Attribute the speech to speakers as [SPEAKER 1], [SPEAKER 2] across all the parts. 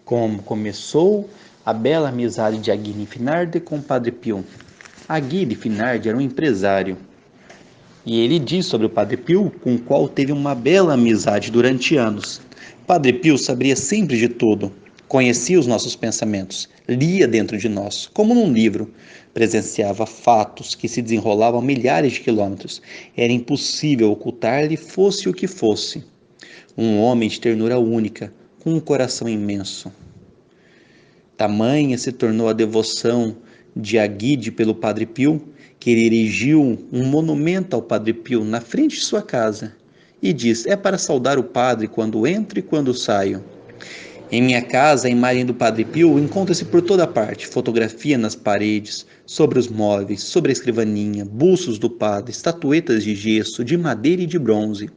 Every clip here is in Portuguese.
[SPEAKER 1] Como começou a bela amizade de Aguirre Finardi com Padre Pio. Aguirre Finardi era um empresário, e ele diz sobre o Padre Pio, com o qual teve uma bela amizade durante anos. Padre Pio sabia sempre de tudo, conhecia os nossos pensamentos, lia dentro de nós, como num livro, presenciava fatos que se desenrolavam a milhares de quilômetros. Era impossível ocultar-lhe fosse o que fosse. Um homem de ternura única, com um coração imenso. Tamanha se tornou a devoção de Aguide pelo Padre Pio, que ele erigiu um monumento ao Padre Pio na frente de sua casa e diz: é para saudar o Padre quando entro e quando saio. Em minha casa, a imagem do Padre Pio encontra-se por toda parte: fotografia nas paredes, sobre os móveis, sobre a escrivaninha, bustos do Padre, estatuetas de gesso, de madeira e de bronze.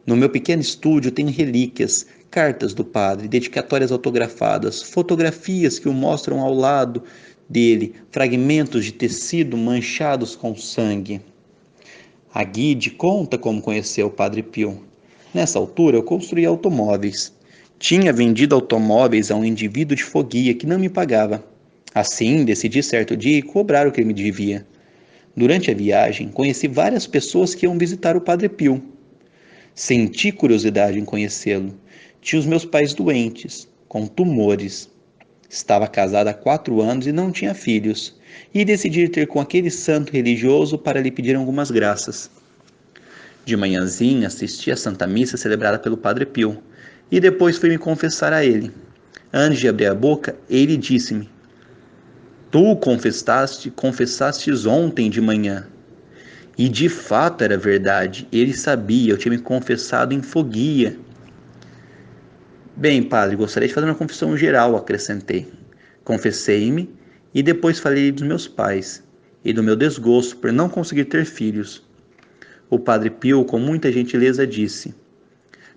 [SPEAKER 1] No meu pequeno estúdio tenho relíquias, cartas do padre, dedicatórias autografadas, fotografias que o mostram ao lado dele, fragmentos de tecido manchados com sangue. A Guide conta como conheceu o Padre Pio. Nessa altura eu construía automóveis. Tinha vendido automóveis a um indivíduo de Foguia que não me pagava. Assim, decidi certo dia cobrar o que ele me devia. Durante a viagem, conheci várias pessoas que iam visitar o Padre Pio. Senti curiosidade em conhecê-lo. Tinha os meus pais doentes, com tumores. Estava casada há 4 anos e não tinha filhos. E decidi ter com aquele santo religioso para lhe pedir algumas graças. De manhãzinha assisti à Santa Missa celebrada pelo Padre Pio. E depois fui me confessar a ele. Antes de abrir a boca, ele disse-me: Tu confessastes ontem de manhã. E de fato era verdade. Ele sabia, eu tinha me confessado em Foguia. Bem, padre, gostaria de fazer uma confissão geral, acrescentei. Confessei-me e depois falei dos meus pais e do meu desgosto por não conseguir ter filhos. O Padre Pio, com muita gentileza, disse: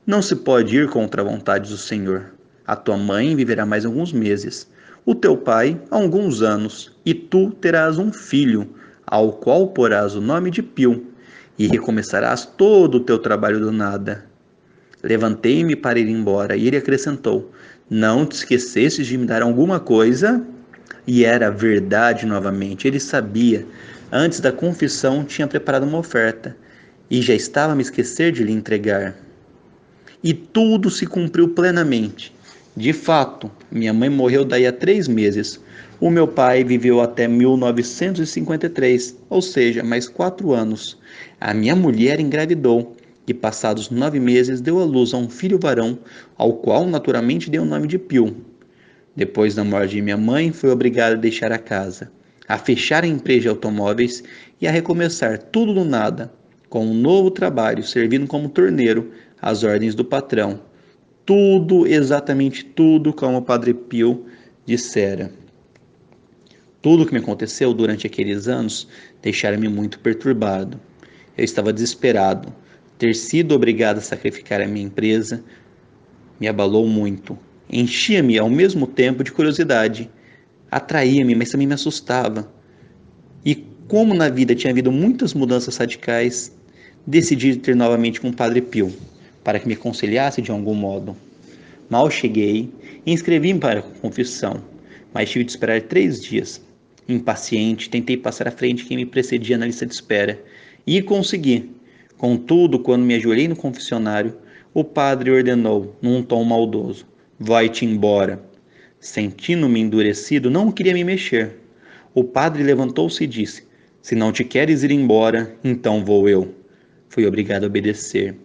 [SPEAKER 1] Não se pode ir contra a vontade do Senhor. A tua mãe viverá mais alguns meses, o teu pai alguns anos, e tu terás um filho, ao qual porás o nome de Pio, e recomeçarás todo o teu trabalho do nada. Levantei-me para ir embora, e ele acrescentou: Não te esquecesses de me dar alguma coisa? E era verdade novamente. Ele sabia. Antes da confissão, tinha preparado uma oferta, e já estava a me esquecer de lhe entregar. E tudo se cumpriu plenamente. De fato, minha mãe morreu daí a 3 meses. O meu pai viveu até 1953, ou seja, mais 4 anos. A minha mulher engravidou e, passados 9 meses, deu à luz a um filho varão, ao qual naturalmente deu o nome de Pio. Depois da morte de minha mãe, fui obrigado a deixar a casa, a fechar a empresa de automóveis e a recomeçar tudo do nada, com um novo trabalho, servindo como torneiro às ordens do patrão. Tudo, exatamente tudo, como o Padre Pio dissera. Tudo o que me aconteceu durante aqueles anos deixara-me muito perturbado. Eu estava desesperado. Ter sido obrigado a sacrificar a minha empresa me abalou muito. Enchia-me ao mesmo tempo de curiosidade. Atraía-me, mas também me assustava. E como na vida tinha havido muitas mudanças radicais, decidi ter novamente com o Padre Pio, para que me aconselhasse de algum modo. Mal cheguei, inscrevi-me para a confissão, mas tive de esperar 3 dias. Impaciente, tentei passar à frente quem me precedia na lista de espera, e consegui. Contudo, quando me ajoelhei no confessionário, o padre ordenou, num tom maldoso: Vai-te embora. Sentindo-me endurecido, não queria me mexer. O padre levantou-se e disse: Se não te queres ir embora, então vou eu. Fui obrigado a obedecer.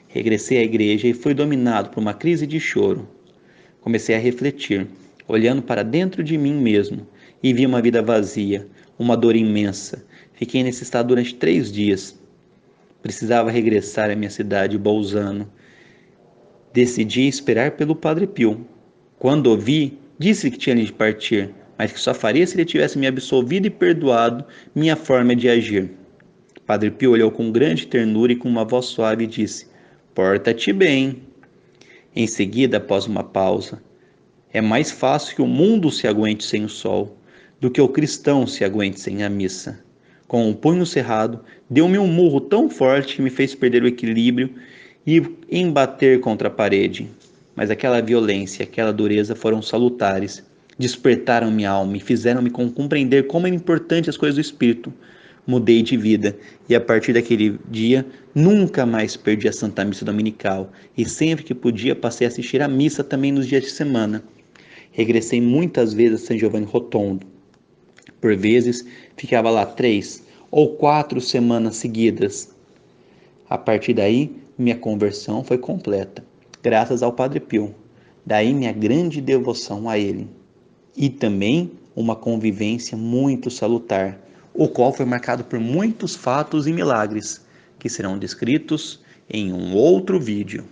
[SPEAKER 1] Regressei à igreja e fui dominado por uma crise de choro. Comecei a refletir, olhando para dentro de mim mesmo, e vi uma vida vazia, uma dor imensa. Fiquei nesse estado durante 3 dias. Precisava regressar à minha cidade, Bolzano. Decidi esperar pelo Padre Pio. Quando o vi, disse que tinha de partir, mas que só faria se ele tivesse me absolvido e perdoado minha forma de agir. Padre Pio olhou com grande ternura e com uma voz suave disse: Porta-te bem. Em seguida, após uma pausa: É mais fácil que o mundo se aguente sem o sol do que o cristão se aguente sem a missa. Com o punho cerrado, deu-me um murro tão forte que me fez perder o equilíbrio e embater contra a parede. mas aquela violência, aquela dureza foram salutares, despertaram minha alma e fizeram-me compreender como é importante as coisas do Espírito. Mudei de vida e a partir daquele dia nunca mais perdi a Santa Missa Dominical e sempre que podia passei a assistir à missa também nos dias de semana. Regressei muitas vezes a San Giovanni Rotondo. Por vezes ficava lá 3 ou 4 semanas seguidas. A partir daí, minha conversão foi completa, graças ao Padre Pio. Daí minha grande devoção a ele. E também uma convivência muito salutar, o qual foi marcado por muitos fatos e milagres, que serão descritos em um outro vídeo.